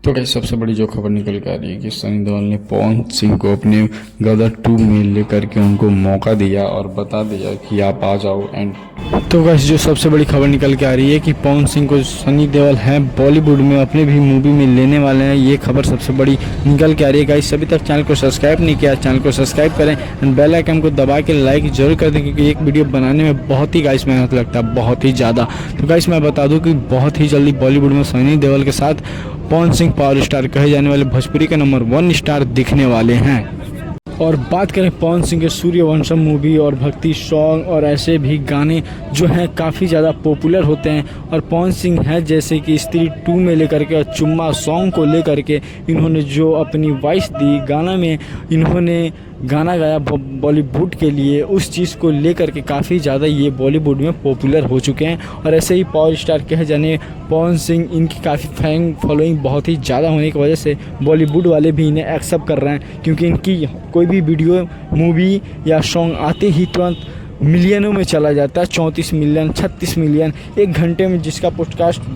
तो गाइस सबसे बड़ी जो खबर निकल के आ रही है कि सनी देओल ने पवन सिंह को अपने गदर 2 में लेकर के उनको मौका दिया और बता दिया कि आप आ जाओ। एंड तो गाइस जो सबसे बड़ी खबर निकल के आ रही है कि पवन सिंह को सनी देओल हैं बॉलीवुड में अपने भी मूवी में लेने वाले हैं। ये खबर सबसे बड़ी निकल के आ रही है। गाइस अभी तक चैनल को सब्सक्राइब नहीं किया, चैनल को सब्सक्राइब करें एंड बेल आइकन को दबा के लाइक जरूर कर दें, क्योंकि एक वीडियो बनाने में बहुत ही गाइस मेहनत लगता है, बहुत ही ज़्यादा। तो गाइस मैं बता दूं कि बहुत ही जल्दी बॉलीवुड में सनी देओल के साथ पवन सिंह पावर स्टार कहे जाने वाले भोजपुरी के नंबर 1 स्टार दिखने वाले हैं। और बात करें पवन सिंह के सूर्यवंशम मूवी और भक्ति सॉन्ग और ऐसे भी गाने जो हैं काफ़ी ज़्यादा पॉपुलर होते हैं। और पवन सिंह है जैसे कि स्त्री 2 में लेकर के और चुम्मा सॉन्ग को लेकर के इन्होंने जो अपनी वॉइस दी गाना में, इन्होंने गाना गाया बॉलीवुड के लिए, उस चीज़ को लेकर के काफ़ी ज़्यादा ये बॉलीवुड में पॉपुलर हो चुके हैं। और ऐसे ही पावर स्टार कहे जाने पवन सिंह, इनकी काफ़ी फैन फॉलोइंग बहुत ही ज़्यादा होने की वजह से बॉलीवुड वाले भी इन्हें एक्सेप्ट कर रहे हैं, क्योंकि इनकी कोई भी वीडियो मूवी या सॉन्ग आते ही तुरंत मिलियनों में चला जाता है। 34 मिलियन 36 मिलियन एक घंटे में जिसका पॉडकास्ट